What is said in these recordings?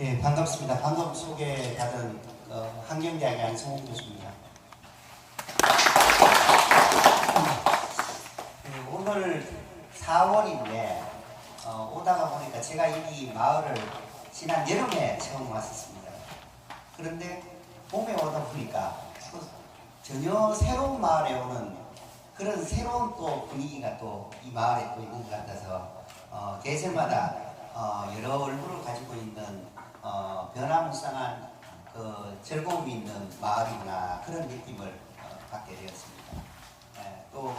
네, 반갑습니다. 방금 소개받은 환경대학의 안성홍 교수입니다. 오늘 4월인데 오다가 보니까 제가 이 마을을 지난 여름에 처음 왔었습니다. 그런데 봄에 오다 보니까 전혀 새로운 마을에 오는 그런 새로운 또 분위기가 또 이 마을에 또 있는 것 같아서 계절마다 여러 얼굴을 가지고 있는 변화무쌍한 그 즐거움이 있는 마을이구나 그런 느낌을 받게 되었습니다. 또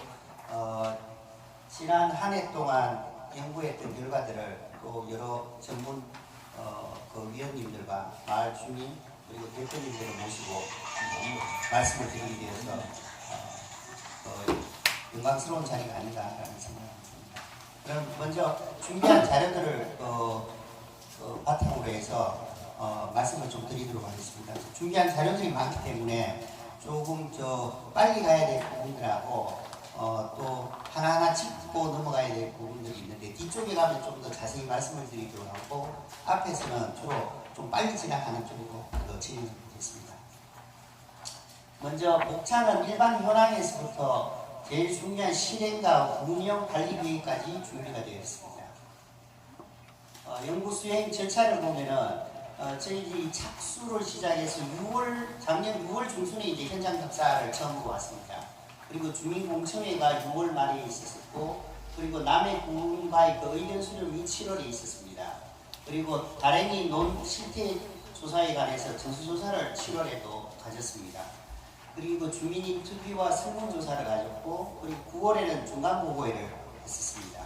지난 한 해 동안 연구했던 결과들을 또 여러 전문 그 위원님들과 마을 주민 그리고 대표님들을 모시고 말씀을 드리게 되어서 영광스러운 자리가 아닌가라는 생각을 합니다. 그럼 먼저 준비한 자료들을 바탕으로 해서 말씀을 좀 드리도록 하겠습니다. 준비한 자료들이 많기 때문에 조금 빨리 가야 될 부분들하고 또 하나하나 짚고 넘어가야 될 부분들이 있는데 뒤쪽에 가면 좀 더 자세히 말씀을 드리도록 하고 앞에서는 주로 좀 빨리 지나가는 쪽으로 진행하겠습니다. 먼저 목차는 일반 현황에서부터 제일 중요한 실행과 운영 관리 계획까지 준비가 되어 있습니다. 연구 수행 절차를 보면은 저희들이 착수를 시작해서 작년 6월 중순에 이제 현장 답사를 처음으로 왔습니다. 그리고 주민공청회가 6월 말에 있었고, 그리고 남해군과의 그 의견 수렴이 7월에 있었습니다. 그리고 다랭이 논 실태 조사에 관해서 전수조사를 7월에도 가졌습니다. 그리고 주민 인터뷰와 설문조사를 가졌고, 그리고 9월에는 중간보고회를 했었습니다.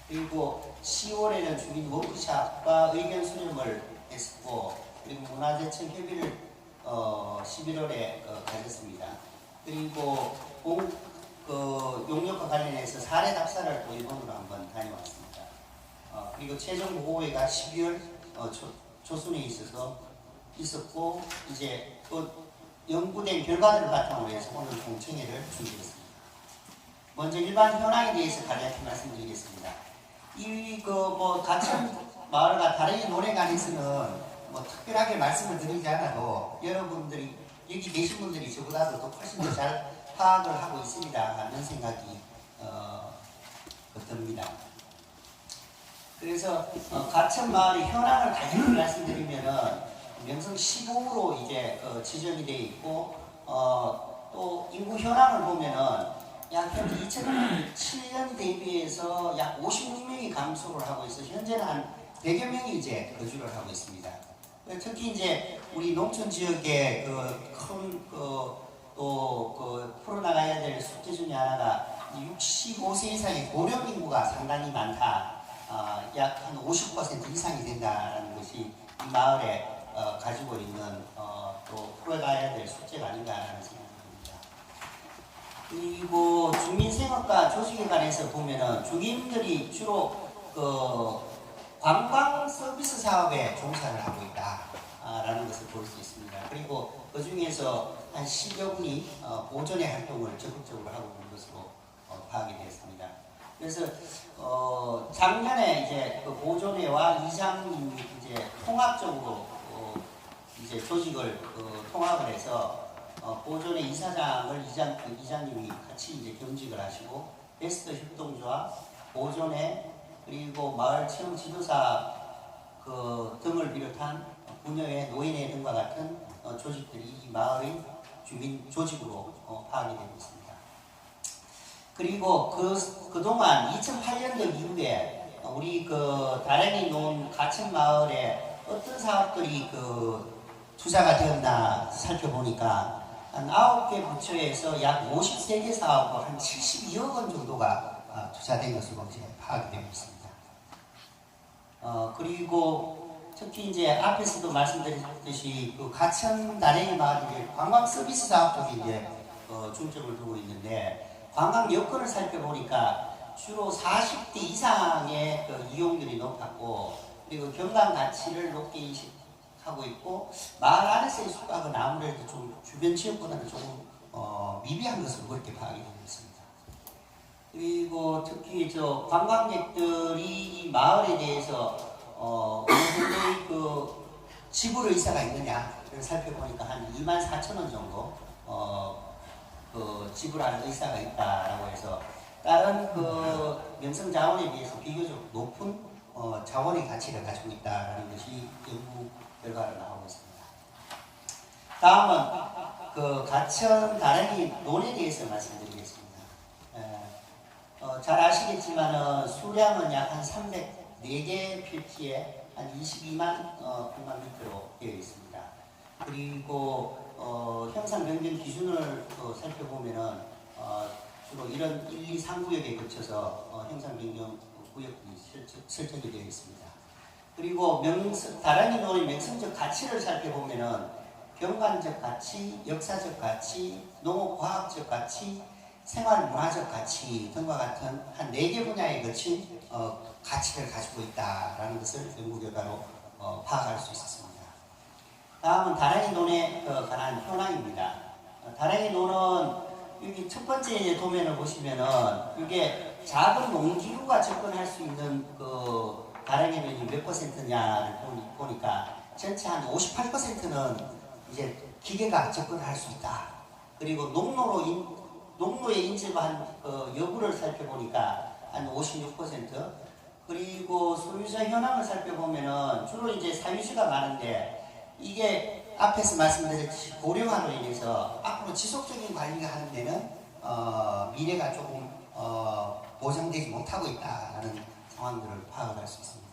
그리고 10월에는 주민 워크샵과 의견 수렴을 했었고, 그리고 문화재청 협의를 11월에 가졌습니다. 그리고 용역과 관련해서 사례 답사를 또 일본으로 한번 다녀왔습니다. 그리고 최종 보고회가 12월 초순에 있었고, 이제 또 연구된 결과들을 바탕으로 해서 오늘 공청회를 준비했습니다. 먼저 일반 현황에 대해서 간략히 말씀드리겠습니다. 가천 마을과 다랭이 논에 관해서는 특별하게 말씀을 드리지 않아도 여러분들이 여기 계신 분들이 저보다도 또 훨씬 더 잘 파악을 하고 있습니다 하는 생각이 듭니다. 그래서 가천 마을의 현황을 간략히 말씀드리면은 명성 15호로 이제 지정이 되어 있고 또 인구 현황을 보면은 약 현재 2007년 대비해서 약 56명이 감소를 하고 있어 현재는 한 100여 명이 이제 거주를 하고 있습니다. 특히 이제 우리 농촌 지역의 풀어나가야 될 숙제 중에 하나가 65세 이상의 고령 인구가 상당히 많다. 약 한 50% 이상이 된다는 것이 이 마을에 가지고 있는 또 풀어가야 될 숙제가 아닌가라는 생각이 듭니다. 그리고 주민생활과 조직에 관해서 보면은 주민들이 주로 관광 서비스 사업에 종사를 하고 있다라는 것을 볼 수 있습니다. 그리고 그 중에서 한 10여 분이 보존의 활동을 적극적으로 하고 있는 것으로 파악이 되었습니다. 그래서 작년에 이제 그 보존회와 이장님이 이제 통합적으로 이제 조직을 통합을 해서 보존회 이사장을 이장님이 같이 이제 겸직을 하시고 베스트 협동조합, 보존회 그리고 마을 체험 지도사 등을 비롯한 분여회, 노인회 등과 같은 조직들이 이 마을의 주민 조직으로 파악이 되고 있습니다. 그리고 그동안 2008년도 이후에 우리 다랭이 논 가천 마을에 어떤 사업들이 투자가 되었나 살펴보니까 한 9개 부처에서 약 53개 사업으로 한 72억 원 정도가 투자된 것으로 이제 파악이 되고 있습니다. 그리고 특히 이제 앞에서도 말씀드렸듯이 가천 다랭이 마을이 관광 서비스 사업 쪽에 이제 중점을 두고 있는데 관광 여건을 살펴보니까 주로 40대 이상의 이용률이 높았고 그리고 경관 가치를 높게 인식하고 있고 마을 안에서의 수박은 아무래도 좀 주변 지역보다는 조금 미비한 것으로 그렇게 파악이 되고 있습니다. 그리고 특히 관광객들이 이 마을에 대해서 어느 정도의 지불 의사가 있느냐를 살펴보니까 한 24,000원 정도 그 지불할 의사가 있다라고 해서 다른 그 명성 자원에 비해서 비교적 높은 자원의 가치를 가지고 있다라는 것이 연구 결과로 나오고 있습니다. 다음은 그 가천 다랭이 논에 대해서 말씀드리겠습니다. 잘 아시겠지만 수량은 약 한 304개 필지에 한 22만 평방미터로 되어 있습니다. 그리고 형상 변경 기준을 살펴보면은 주로 이런 1, 2, 3구역에 거쳐서 형상 변경 구역이 설정이 되어 있습니다. 그리고 다랭이 논의 명성적 가치를 살펴보면은 경관적 가치, 역사적 가치, 농업과학적 가치, 생활문화적 가치 등과 같은 한 4개 분야에 거친 가치를 가지고 있다라는 것을 연구 결과로 파악할 수 있었습니다. 다음은 다랭이 논에 관한 현황입니다. 다랭이 논은 여기 첫 번째 도면을 보시면은 이게 작은 농지구가 접근할 수 있는 그 다랭이 논이 몇 %냐를 보니까 전체 한 58%는 이제 기계가 접근할 수 있다. 그리고 농로의 인접한 여부를 살펴보니까 한 56%. 그리고 소유자 현황을 살펴보면은 주로 이제 사유지가 많은데 이게 앞에서 말씀드렸듯이 고령화로 인해서 앞으로 지속적인 관리가 하는 데는 미래가 조금 보장되지 못하고 있다는 상황들을 파악할 수 있습니다.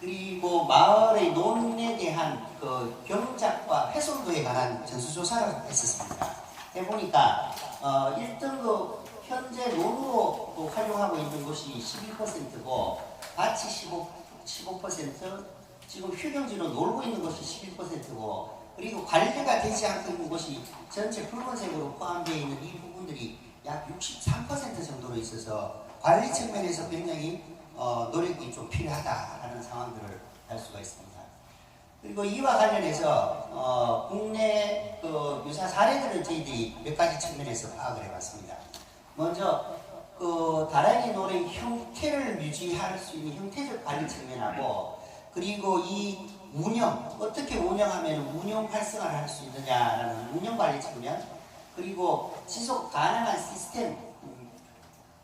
그리고 마을의 논에 대한 그 경작과 훼손도에 관한 전수조사를 했었습니다. 해보니까 1등급 현재 논으로 활용하고 있는 곳이 11%고 밭이 15%, 지금 휴경지로 놀고 있는 곳이 11%고 그리고 관리가 되지 않고 있는 곳이 전체 붉은색으로 포함되어 있는 이 부분들이 약 63% 정도로 있어서 관리 측면에서 굉장히 노력이 좀 필요하다라는 상황들을 알 수가 있습니다. 그리고 이와 관련해서 국내 그 유사 사례들을 저희들이 몇 가지 측면에서 파악을 해봤습니다. 먼저 그 다랭이 논의 형태를 유지할 수 있는 형태적 관리 측면하고 그리고 이 운영, 어떻게 운영하면 운영 활성화를 할 수 있느냐라는 운영 관리 측면 그리고 지속 가능한 시스템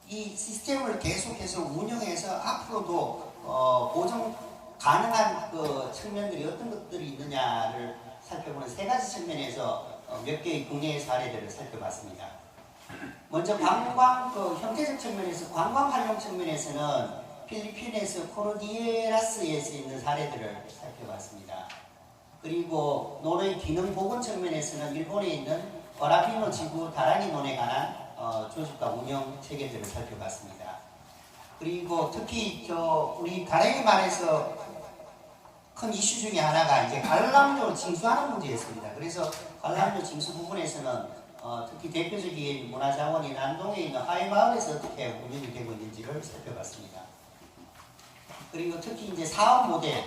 이 시스템을 계속해서 운영해서 앞으로도 보정 가능한 그 측면들이 어떤 것들이 있느냐를 살펴보는 세 가지 측면에서 몇 개의 국내의 사례들을 살펴봤습니다. 먼저 관광 그 형태적 측면에서 관광 활용 측면에서는 필리핀에서 코르디에라스에서 있는 사례들을 살펴봤습니다. 그리고 논의 기능 보건 측면에서는 일본에 있는 워라피노 지구 다랭이 논에 관한 조직과 운영 체계들을 살펴봤습니다. 그리고 특히 우리 다랭이 말에서 큰 이슈 중에 하나가 이제 관람료 징수하는 문제였습니다. 그래서 관람료 징수 부분에서는 특히 대표적인 문화자원인 안동에 있는 하이마을에서 어떻게 운영이 되고 있는지를 살펴봤습니다. 그리고 특히 이제 사업 모델,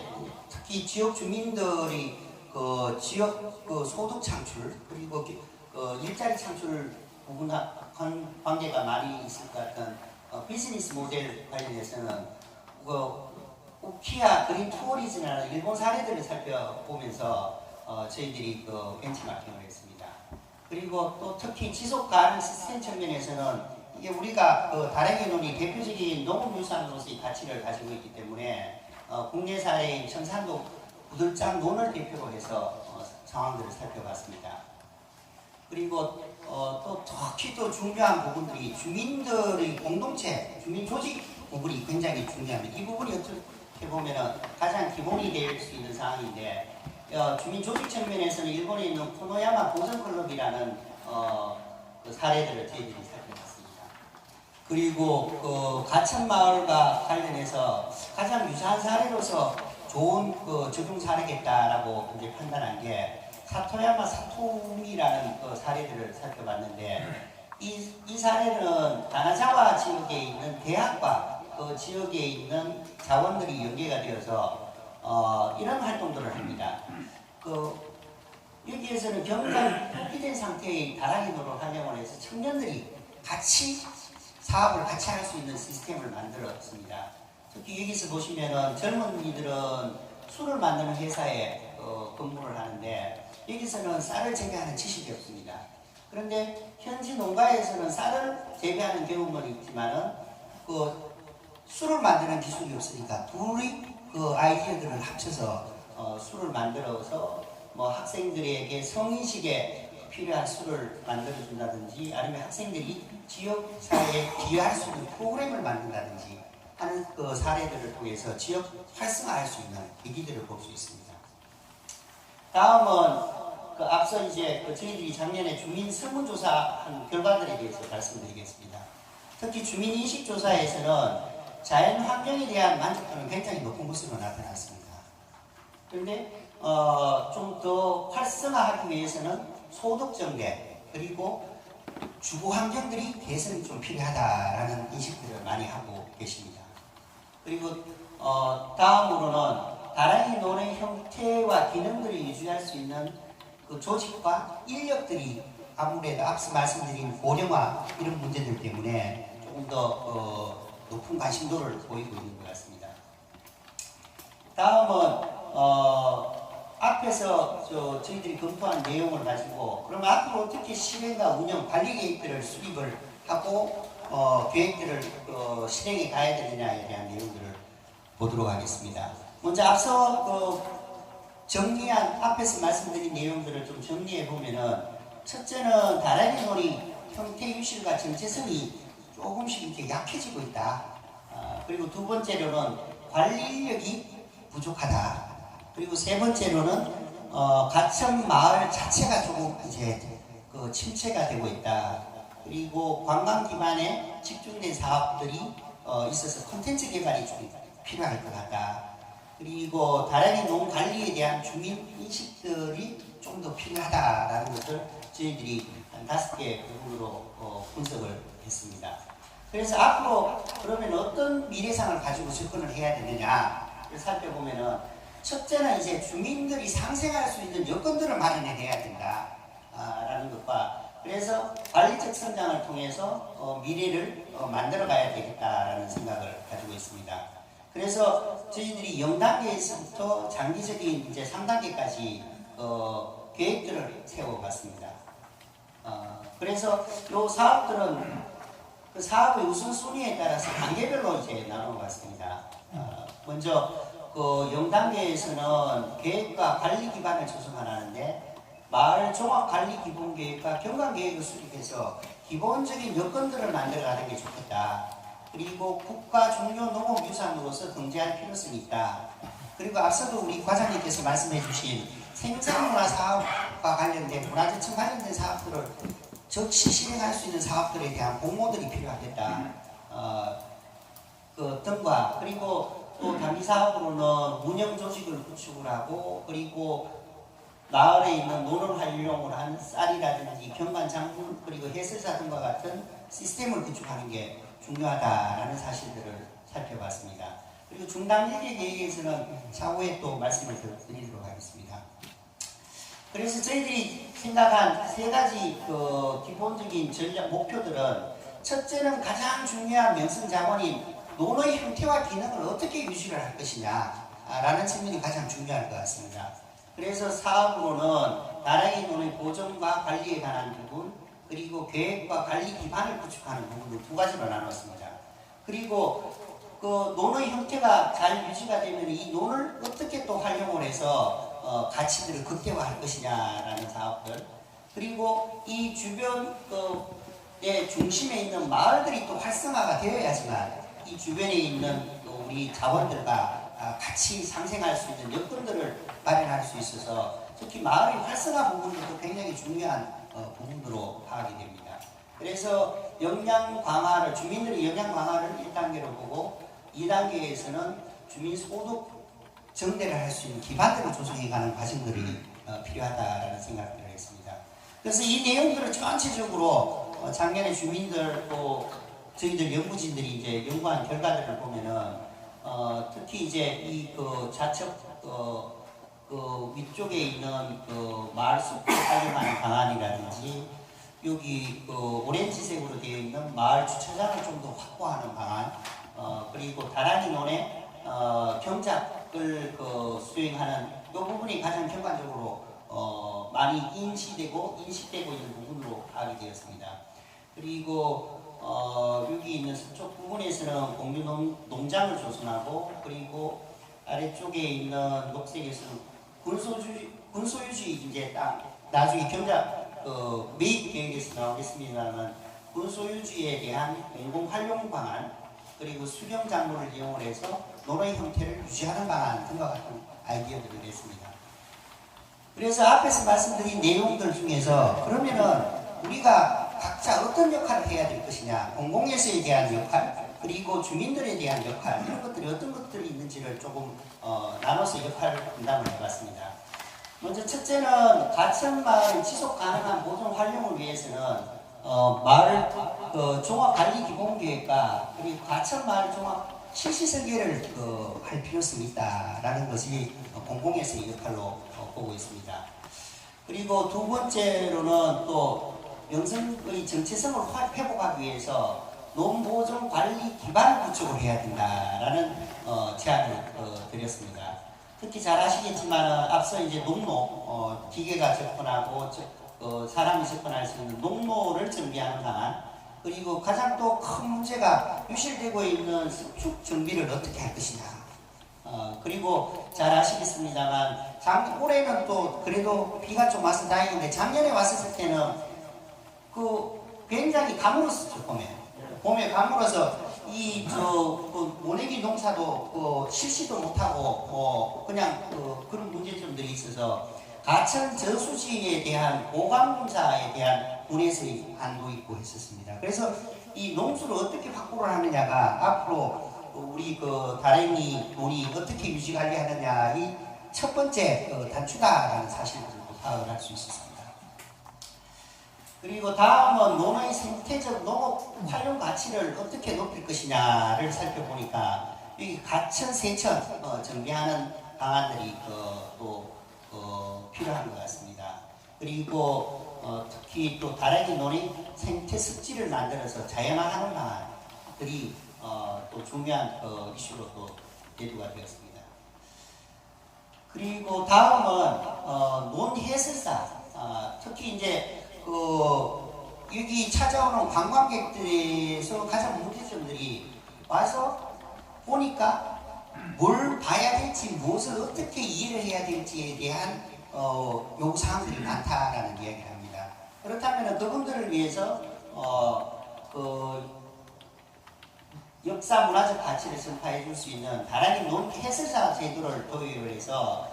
특히 지역 주민들이 그 지역 그 소득 창출 그리고 일자리 창출 부분과 관계가 많이 있을 것 같은 비즈니스 모델 관련해서는 우키아 그린 투어리즘이라는 일본 사례들을 살펴보면서 저희들이 그 벤치마킹을 했습니다. 그리고 또 특히 지속 가능 시스템 측면에서는 이게 우리가 그 다랭이 논이 대표적인 농업유산으로서의 가치를 가지고 있기 때문에 국내 사례인 청산도 구들장 논을 대표로 해서 상황들을 살펴봤습니다. 그리고 또 특히 또 중요한 부분들이 주민들의 공동체, 주민 조직 부분이 굉장히 중요합니다. 이 부분이 어떻게 보면 가장 기본이 될 수 있는 상황인데 주민 조직 측면에서는 일본에 있는 코노야마 보전클럽이라는 그 사례들을 저희들이 살펴봤습니다. 그리고 그 가천마을과 관련해서 가장 유사한 사례로서 좋은 그 적용 사례겠다라고 이제 판단한 게 사토야마 사토미라는 그 사례들을 살펴봤는데 이 사례는 가나자와 지역에 있는 대학과 그 지역에 있는 자원들이 연계가 되어서 이런 활동들을 합니다. 여기에서는 경관 포기된 상태의 다랑이 노를 활용을 해서 청년들이 같이 사업을 같이 할 수 있는 시스템을 만들었습니다. 특히 여기서 보시면은 젊은이들은 술을 만드는 회사에 근무를 하는데 여기서는 쌀을 재배하는 지식이 없습니다. 그런데 현지 농가에서는 쌀을 재배하는 경험은 있지만은 그 술을 만드는 기술이 없으니까 둘이 그 아이디어들을 합쳐서 술을 만들어서 뭐 학생들에게 성인식에 필요한 술을 만들어준다든지 아니면 학생들이 지역사회에 기여할 수 있는 프로그램을 만든다든지 하는 그 사례들을 통해서 지역 활성화할 수 있는 계기들을 볼 수 있습니다. 다음은 그 앞서 이제 그 저희들이 작년에 주민 설문조사한 결과들에 대해서 말씀드리겠습니다. 특히 주민인식조사에서는 자연 환경에 대한 만족도는 굉장히 높은 것으로 나타났습니다. 그런데 좀 더 활성화하기 위해서는 소득 증대 그리고 주거 환경들이 개선이 좀 필요하다라는 인식들을 많이 하고 계십니다. 그리고 다음으로는 다랑이 논의 형태와 기능들을 유지할 수 있는 그 조직과 인력들이 아무래도 앞서 말씀드린 고령화 이런 문제들 때문에 조금 더 높은 관심도를 보이고 있는 것 같습니다. 다음은 앞에서 저희들이 검토한 내용을 가지고 그러면 앞으로 어떻게 실행과 운영, 관리 계획들을 수립을 하고 계획들을 실행에 가야 되느냐에 대한 내용들을 보도록 하겠습니다. 먼저 앞서 정리한 앞에서 말씀드린 내용들을 좀 정리해 보면은 첫째는 다랑이 놀이 형태 유실과 정체성이 조금씩 이렇게 약해지고 있다. 그리고 두 번째로는 관리 인력이 부족하다. 그리고 세 번째로는 가천 마을 자체가 조금 이제 침체가 되고 있다. 그리고 관광 기반에 집중된 사업들이 있어서 콘텐츠 개발이 좀 필요할 것 같다. 그리고 다랑이 농 관리에 대한 주민 인식들이 좀 더 필요하다라는 것을 저희들이 한 5개 부분으로 분석을 했습니다. 그래서 앞으로 그러면 어떤 미래상을 가지고 접근을 해야 되느냐를 살펴보면은 첫째는 이제 주민들이 상생할 수 있는 여건들을 마련해야 된다라는 것과 그래서 관리적 성장을 통해서 미래를 만들어 가야 되겠다라는 생각을 가지고 있습니다. 그래서 저희들이 0단계에서부터 장기적인 이제 3단계까지 계획들을 세워봤습니다. 그래서 이 사업들은 그 사업의 우선순위에 따라서 단계별로 이제 나눠봤습니다. 먼저 그 0단계에서는 계획과 관리 기반을 조성하는데 마을 종합관리기본계획과 경관계획을 수립해서 기본적인 여건들을 만들어가는 게 좋겠다. 그리고 국가 중요 농업유산으로서 등재할 필요성이 있다. 그리고 앞서도 우리 과장님께서 말씀해 주신 생산문화 사업과 관련된 문화재청 관련된 사업들을 즉시 실행할 수 있는 사업들에 대한 공모들이 필요하겠다. 그 등과 그리고 또 단기 사업으로는 운영 조직을 구축을 하고 그리고 마을에 있는 논을 활용을 한 쌀이라든지 경관 장군 그리고 해설사 등과 같은 시스템을 구축하는 게 중요하다라는 사실들을 살펴봤습니다. 그리고 중단기 계획에서는 차후에 또 말씀을 드리도록 하겠습니다. 그래서 저희들이 생각한 3가지 그 기본적인 전략 목표들은 첫째는 가장 중요한 명성 자원인 논의 형태와 기능을 어떻게 유지를 할 것이냐 라는 측면이 가장 중요할 것 같습니다. 그래서 사업으로는 다랑이 논의 보존과 관리에 관한 부분 그리고 계획과 관리 기반을 구축하는 부분을 2가지로 나눴습니다. 그리고 그 논의 형태가 잘 유지가 되면 이 논을 어떻게 또 활용을 해서 가치들을 극대화할 것이냐라는 사업들 그리고 이 주변의 중심에 있는 마을들이 또 활성화가 되어야지만 이 주변에 있는 우리 자원들과 같이 상생할 수 있는 여건들을 마련할 수 있어서 특히 마을의 활성화 부분도 굉장히 중요한 부분으로 파악이 됩니다. 그래서 역량 강화를 주민들의 역량 강화를 1단계로 보고 2단계에서는 주민 소득 증대를 할 수 있는 기반들을 조성해가는 과정들이 필요하다라는 생각을 했습니다. 그래서 이 내용들을 전체적으로 작년에 주민들 또 저희들 연구진들이 이제 연구한 결과들을 보면은 특히 이제 이 그 좌측 그 위쪽에 있는 그 마을 숲을 활용하는 방안이라든지 여기 그 오렌지색으로 되어 있는 마을 주차장을 좀 더 확보하는 방안 그리고 다랑이 논의 경작 수행하는 이 부분이 가장 경관적으로 많이 인식되고 있는 부분으로 파악이 되었습니다. 그리고 여기 있는 서쪽 부분에서는 공유 농장을 조성하고, 그리고 아래쪽에 있는 녹색에서는 군소유지 이제 땅, 나중에 경작 매입 계획에서 나오겠습니다만 군소유지에 대한 공공활용 방안, 그리고 수경 작물을 이용해서 논의 형태를 유지하는 방안 등과 같은 아이디어들을 냈습니다. 그래서 앞에서 말씀드린 내용들 중에서 그러면은 우리가 각자 어떤 역할을 해야 될 것이냐, 공공예술에 대한 역할, 그리고 주민들에 대한 역할, 이런 것들이 어떤 것들이 있는지를 조금 나눠서 역할 분담을 해봤습니다. 먼저 첫째는 가천마을 지속 가능한 보존 활용을 위해서는 마을 종합관리기본계획과 그리고 가천마을 종합 실시설계를 할 필요성이 있다라는 것이 공공에서의 역할로 보고 있습니다. 그리고 두 번째로는 또 영성의 정체성을 회복하기 위해서 농보존 관리 기반을 구축을 해야 된다라는 제안을 드렸습니다. 특히 잘 아시겠지만 앞서 이제 농로, 기계가 접근하고 사람이 접근할 수 있는 농로를 정비하는 방안, 그리고 가장 또 큰 문제가 유실되고 있는 습축 정비를 어떻게 할 것이냐. 그리고 잘 아시겠습니다만 올해는 또 그래도 비가 좀 와서 다행인데 작년에 왔을 때는 굉장히 가물었었죠. 봄에 가물어서 모내기 농사도 실시도 못하고 그냥 그런 문제점들이 있어서 가천 저수지에 대한 보강공사에 대한 군에서의 한도 있고 했었습니다. 그래서 이 농수를 어떻게 확보를 하느냐가 앞으로 우리 다랭이 논이 어떻게 유지 관리하느냐 이 첫 번째 단추다라는 사실을 파악을 할 수 있었습니다. 그리고 다음은 논의 생태적 농업 활용 가치를 어떻게 높일 것이냐를 살펴보니까 여기 가천 세천 정비하는 방안들이 필요한 것 같습니다. 그리고 특히 또 다랭이 논의 생태 습지를 만들어서 자연화하는 방안들이 또 중요한 이슈로 또 대두가 되었습니다. 그리고 다음은 논해설사, 특히 이제 여기 찾아오는 관광객들에서 가장 문제점들이 와서 보니까 뭘 봐야 될지, 무엇을 어떻게 이해를 해야 될지에 대한 요구사항들이 많다라는 이야기를 합니다. 그렇다면 그분들을 위해서 역사 문화적 가치를 전파해 줄 수 있는 다랑이 논 해설사 제도를 도입을 해서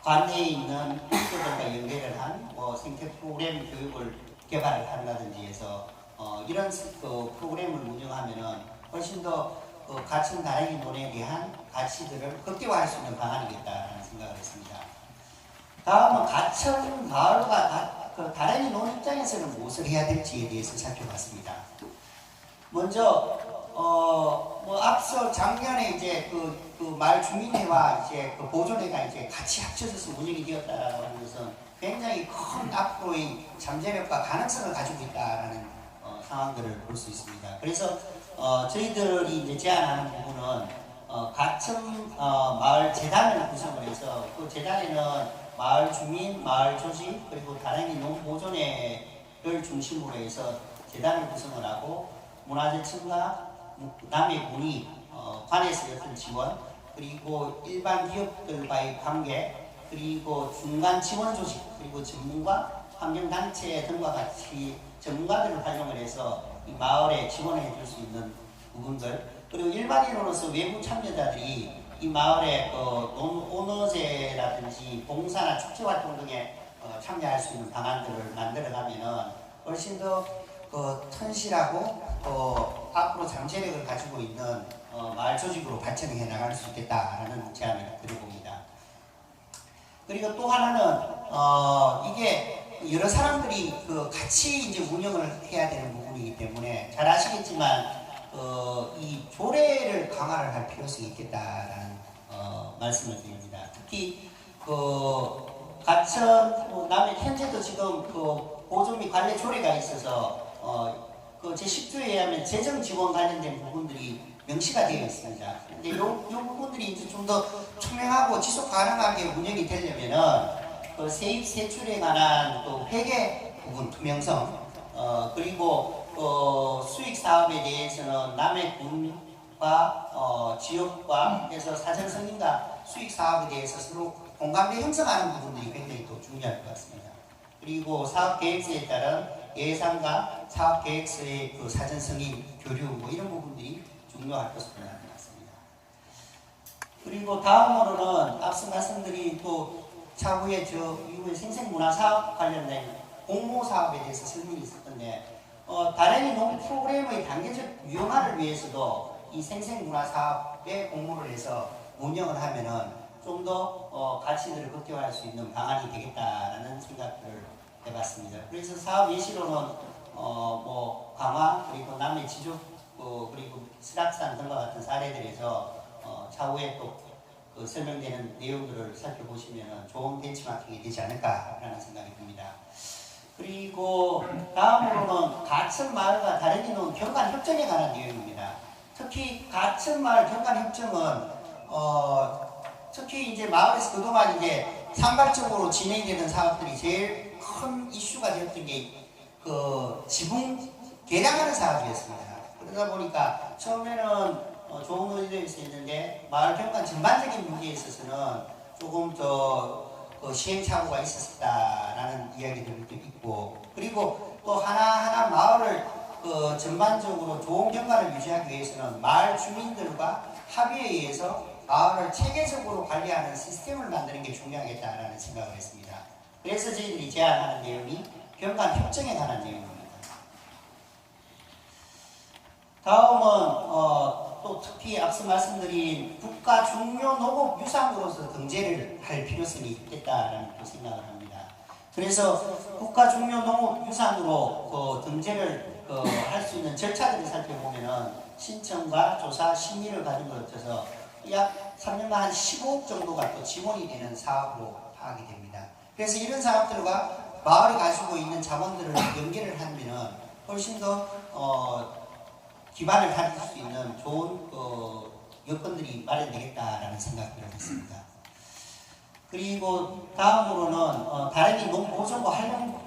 관내에 있는 학교들과 연계를 한 생태 프로그램 교육을 개발을 한다든지 해서 이런 프로그램을 운영하면은 훨씬 더 가천 다랭이 논에 대한 가치들을 극대화할 수 있는 방안이겠다라는 생각을 했습니다. 다음은 가천 마을과 다랭이 논 입장에서는 무엇을 해야 될지에 대해서 살펴봤습니다. 먼저 앞서 작년에 이제 마을 주민회와 이제 보존회가 이제 같이 합쳐져서 운영이 되었다라고 하는 것은 굉장히 큰 앞으로의 잠재력과 가능성을 가지고 있다라는 상황들을 볼 수 있습니다. 그래서 저희들이 이제 제안하는 부분은 가천 마을 재단을 구성을 해서 그 재단에는 마을 주민, 마을 조직, 그리고 다랭이 농보존회를 중심으로 해서 재단을 구성을 하고 문화재청과 남의 문의, 관에서 어떤 지원, 그리고 일반 기업들과의 관계, 그리고 중간 지원 조직, 그리고 전문가, 환경단체 등과 같이 전문가들을 활용을 해서 이 마을에 지원해 줄 수 있는 부분들, 그리고 일반인으로서 외부 참여자들이 이 마을의 오너제라든지 봉사나 축제활동 등에 참여할 수 있는 방안들을 만들어가면은 훨씬 더 튼실하고 앞으로 잠재력을 가지고 있는 마을 조직으로 발전해 나갈 수 있겠다라는 제안을 드려봅니다. 그리고 또 하나는 이게 여러 사람들이 같이 이제 운영을 해야 되는 부분이기 때문에 잘 아시겠지만 이 조례를 강화를 할 필요성이 있겠다라는 말씀을 드립니다. 특히 가천 남해 현재도 지금 보존 및 관리 조례가 있어서 제10조에 의하면 재정 지원 관련된 부분들이 명시가 되어 있습니다. 근데 요 부분들이 이제 좀 더 투명하고 지속 가능하게 운영이 되려면은 그 세입 세출에 관한 또 회계 부분 투명성, 그리고 수익 사업에 대해서는 남의 군과 지역과 해서 사전 승인과 수익 사업에 대해서 서로 공감대 형성하는 부분들이 굉장히 또 중요할 것 같습니다. 그리고 사업 계획서에 따른 예산과 사업 계획서의 그 사전 승인 교류 뭐 이런 부분들이 중요할 것으로 나타났습니다. 그리고 다음으로는 앞서 말씀드린 또 차후에 저 이후에 생생문화사업 관련된 공모 사업에 대해서 설명이 있었던데 다른이 농 프로그램의 단계적 유형화를 위해서도 이 생생문화사업에 공모를 해서 운영을 하면은 좀 더 가치들을 극대화할 수 있는 방안이 되겠다라는 생각을 해봤습니다. 그래서 사업 예시로는 뭐 강화 그리고 남해 지주 그리고 설악산 등과 같은 사례들에서 차후에 또 그 설명되는 내용들을 살펴보시면 좋은 벤치마킹이 되지 않을까라는 생각이 듭니다. 그리고 다음으로는 가천마을과 다른이는 경관협정에 관한 내용입니다. 특히 가천마을 경관협정은 특히 이제 마을에서 그동안 이제 산발적으로 진행되는 사업들이 제일 큰 이슈가 되었던 게 그 지붕 개량하는 사업이었습니다. 그러다 보니까 처음에는 좋은 의도가 있었는데 마을 경관 전반적인 문제에 있어서는 조금 더 시행착오가 있었다라는 이야기들도 있고, 그리고 또 하나하나 마을을 전반적으로 좋은 경관을 유지하기 위해서는 마을 주민들과 합의에 의해서 마을을 체계적으로 관리하는 시스템을 만드는 게 중요하겠다라는 생각을 했습니다. 그래서 저희들이 제안하는 내용이 경관 협정에 관한 내용입니다. 다음은 또 특히 앞서 말씀드린 국가 중요 농업 유산으로서 등재를 할 필요성이 있겠다라는 생각을 합니다. 그래서 국가 중요 농업 유산으로 등재를 할 수 있는 절차들을 살펴보면은 신청과 조사, 심의를 가진 것 같아서 약 3년간 한 15억 정도가 또 지원이 되는 사업으로 파악이 됩니다. 그래서 이런 사업들과 마을이 가지고 있는 자본들을 연계를 하면은 훨씬 더 기반을 다질 수 있는 좋은 여건들이 마련되겠다라는 생각을 했습니다. 그리고 다음으로는 다른이 농보전과 활용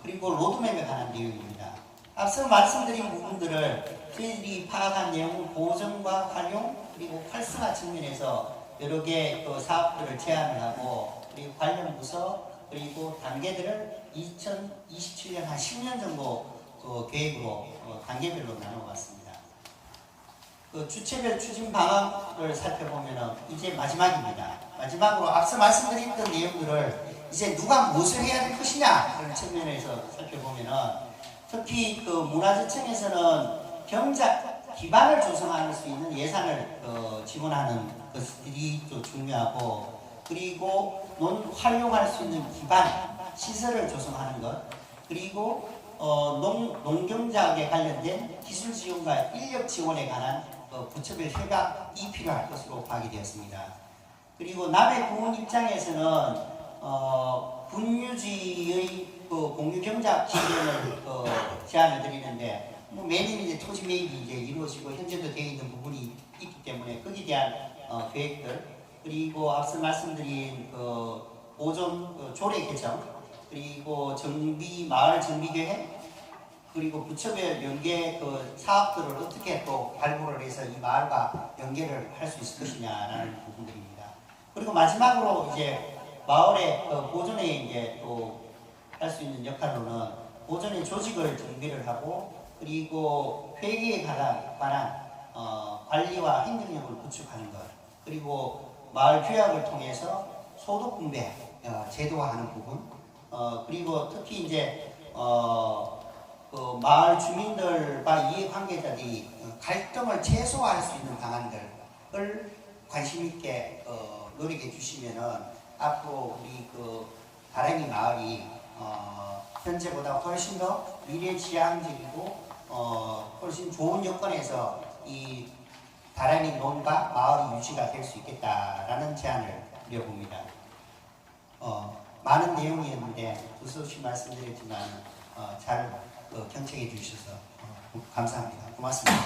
그리고 로드맵에 관한 내용입니다. 앞서 말씀드린 부분들을 저희들이 파악한 내용은 보전과 활용 그리고 활성화 측면에서 여러 개 사업들을 제안을 하고 그리고 관련 부서 그리고 단계들을 2027년 한 10년 정도 계획으로 단계별로 나눠봤습니다. 주체별 추진 방안을 살펴보면 이제 마지막입니다. 마지막으로 앞서 말씀드렸던 내용들을 이제 누가 무엇을 해야 될 것이냐 그런 측면에서 살펴보면 특히 문화재청에서는 경작 기반을 조성할 수 있는 예산을 지원하는 것들이 또 중요하고, 그리고 활용할 수 있는 기반 시설을 조성하는 것, 그리고 농경작에 관련된 기술 지원과 인력 지원에 관한 부처별 협약이 필요할 것으로 파악이 되었습니다. 그리고 남해 구원 입장에서는 군유지의 공유 경작 지원을 제안을 드리는데 매년 이제 토지 매입이 이제 이루어지고 현재도 되어 있는 부분이 있기 때문에 거기에 대한 계획들, 그리고 앞서 말씀드린 보존 조례 개정, 그리고 마을 정비 계획, 그리고 부처별 연계 사업들을 어떻게 또 발굴을 해서 이 마을과 연계를 할 수 있을 것이냐라는 부분들입니다. 그리고 마지막으로 이제 마을의 보존에 이제 또 할 수 있는 역할로는 보존의 조직을 정비를 하고, 그리고 회계에 관한 관리와 행정력을 구축하는 것, 그리고 마을 규약을 통해서 소득 분배 제도화하는 부분, 그리고 특히 이제 마을 주민들과 이해관계자들이 갈등을 최소화할 수 있는 방안들을 관심 있게 노력해 주시면은 앞으로 우리 다랭이 마을이 현재보다 훨씬 더 미래지향적이고 훨씬 좋은 여건에서 이 다랭이 농가 마을이 유지가 될 수 있겠다라는 제안을 드려봅니다. 많은 내용이었는데 두서없이 말씀드렸지만 잘 경청해 주셔서 감사합니다. 고맙습니다.